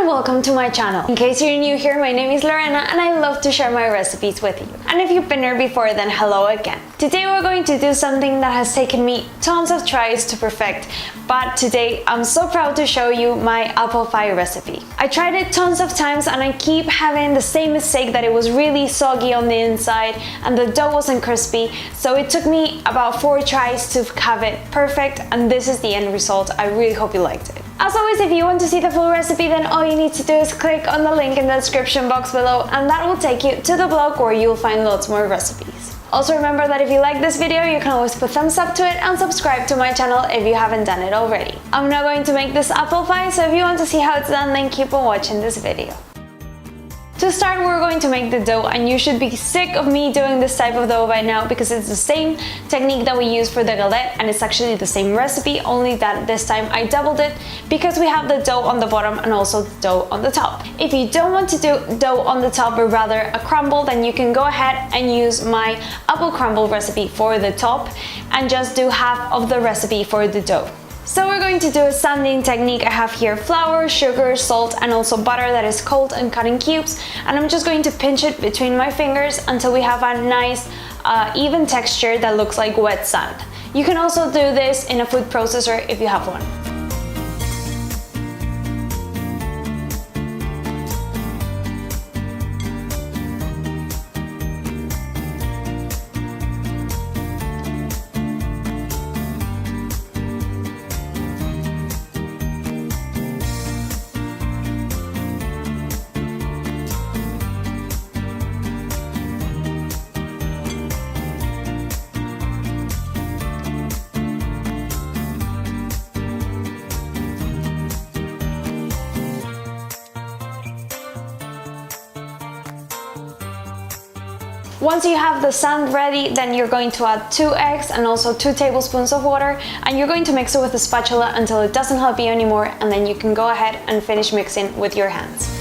welcome to my channel. In case you're new here, my name is Lorena and I love to share my recipes with you. And if you've been here before, then hello again. Today we're going to do something that has taken me tons of tries to perfect, but today I'm so proud to show you my apple pie recipe. I tried it tons of times and I keep having the same mistake, that it was really soggy on the inside and the dough wasn't crispy, so it took me about 4 tries to have it perfect, and this is the end result. I really hope you liked it. As always, if you want to see the full recipe, then all you need to do is click on the link in the description box below and that will take you to the blog where you'll find lots more recipes. Also remember that if you like this video, you can always put thumbs up to it and subscribe to my channel if you haven't done it already. I'm now going to make this apple pie, so if you want to see how it's done, then keep on watching this video. To start, we're going to make the dough, and you should be sick of me doing this type of dough by now because it's the same technique that we use for the galette and it's actually the same recipe, only that this time I doubled it because we have the dough on the bottom and also the dough on the top. If you don't want to do dough on the top but rather a crumble, then you can go ahead and use my apple crumble recipe for the top and just do half of the recipe for the dough. So we're going to do a sanding technique. I have here flour, sugar, salt, and also butter that is cold and cut in cubes. And I'm just going to pinch it between my fingers until we have a nice even texture that looks like wet sand. You can also do this in a food processor if you have one. Once you have the sand ready, then you're going to add 2 eggs and also 2 tablespoons of water, and you're going to mix it with a spatula until it doesn't help you anymore, and then you can go ahead and finish mixing with your hands.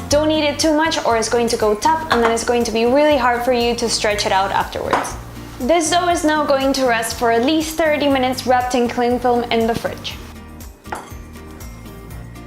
Don't knead it too much or it's going to go tough and then it's going to be really hard for you to stretch it out afterwards. This dough is now going to rest for at least 30 minutes wrapped in cling film in the fridge.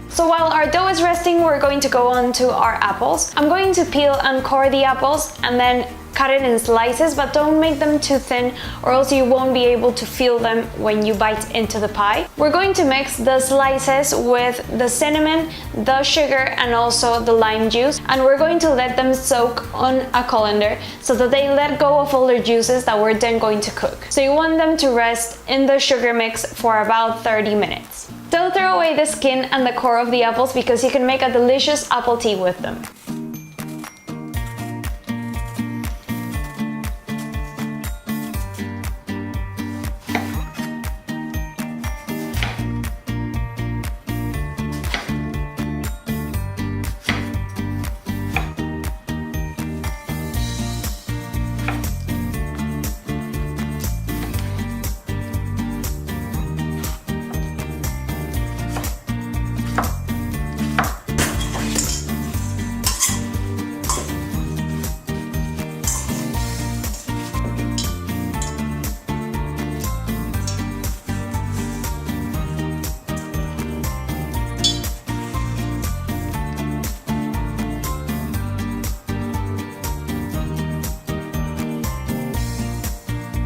So while our dough is resting, we're going to go on to our apples. I'm going to peel and core the apples and then cut it in slices, but don't make them too thin or else you won't be able to feel them when you bite into the pie. We're going to mix the slices with the cinnamon, the sugar, and also the lime juice, and we're going to let them soak on a colander so that they let go of all their juices that we're then going to cook. So you want them to rest in the sugar mix for about 30 minutes. Don't throw away the skin and the core of the apples because you can make a delicious apple tea with them.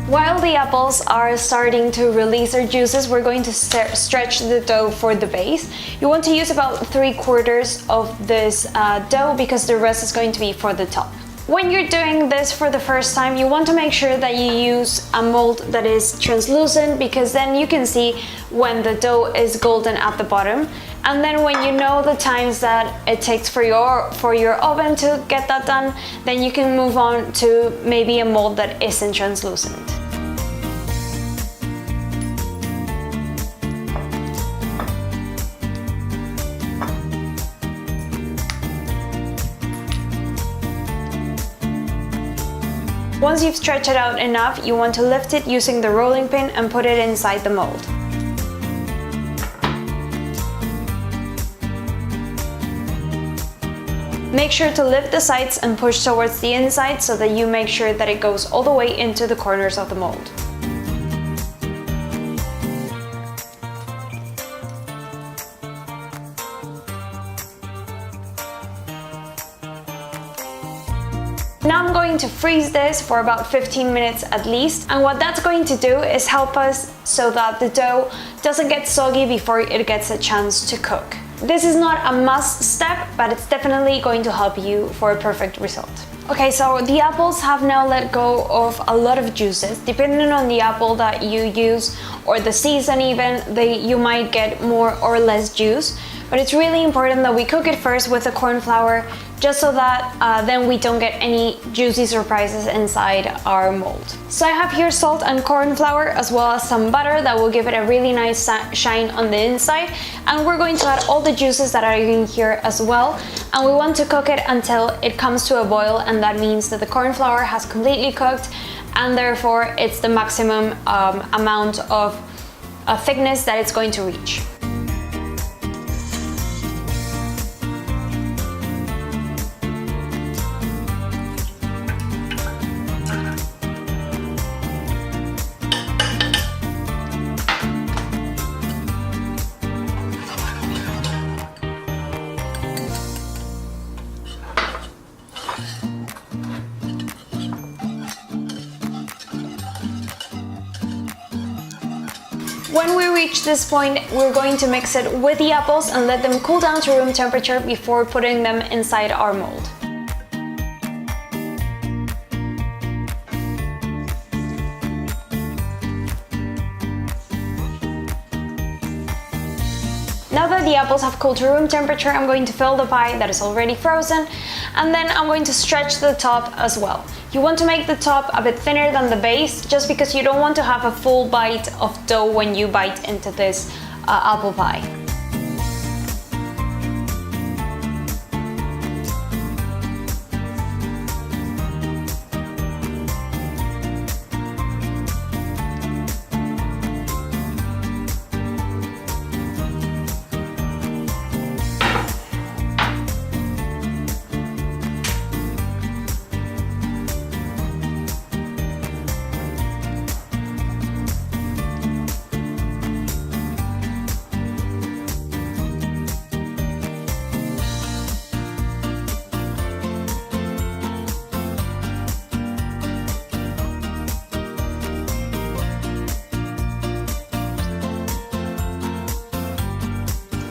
While the apples are starting to release their juices, we're going to stretch the dough for the base. You want to use about 3/4 of this dough because the rest is going to be for the top. When you're doing this for the first time, you want to make sure that you use a mold that is translucent because then you can see when the dough is golden at the bottom. And then when you know the times that it takes for your oven to get that done, then you can move on to maybe a mold that isn't translucent. Once you've stretched it out enough, you want to lift it using the rolling pin and put it inside the mold. Make sure to lift the sides and push towards the inside so that you make sure that it goes all the way into the corners of the mold. Now I'm going to freeze this for about 15 minutes at least, and what that's going to do is help us so that the dough doesn't get soggy before it gets a chance to cook. This is not a must step, but it's definitely going to help you for a perfect result. Okay, so the apples have now let go of a lot of juices. Depending on the apple that you use or the season even, you might get more or less juice. But it's really important that we cook it first with the corn flour, just so that then we don't get any juicy surprises inside our mold. So I have here salt and corn flour as well as some butter that will give it a really nice shine on the inside. And we're going to add all the juices that are in here as well. And we want to cook it until it comes to a boil, and that means that the corn flour has completely cooked and therefore it's the maximum amount of thickness that it's going to reach. When we reach this point, we're going to mix it with the apples and let them cool down to room temperature before putting them inside our mold. Now that the apples have cooled to room temperature, I'm going to fill the pie that is already frozen, and then I'm going to stretch the top as well. You want to make the top a bit thinner than the base, just because you don't want to have a full bite of dough when you bite into this apple pie.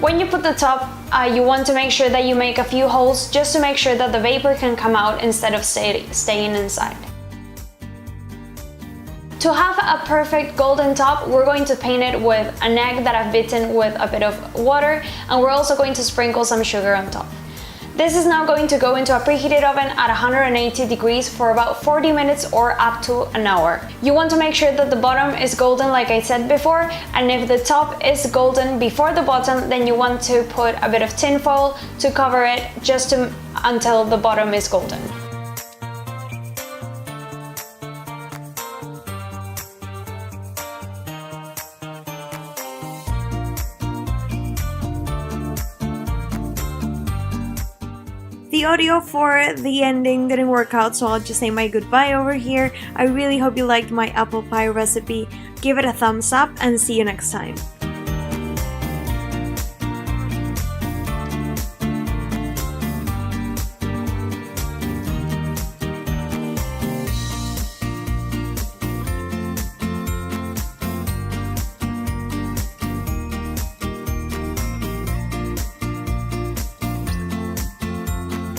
When you put the top, you want to make sure that you make a few holes just to make sure that the vapor can come out instead of staying inside. To have a perfect golden top, we're going to paint it with an egg that I've beaten with a bit of water, and we're also going to sprinkle some sugar on top. This is now going to go into a preheated oven at 180 degrees for about 40 minutes or up to an hour. You want to make sure that the bottom is golden like I said before, and if the top is golden before the bottom, then you want to put a bit of tin foil to cover it until the bottom is golden. The audio for the ending didn't work out, so I'll just say my goodbye over here. I really hope you liked my apple pie recipe. Give it a thumbs up and see you next time.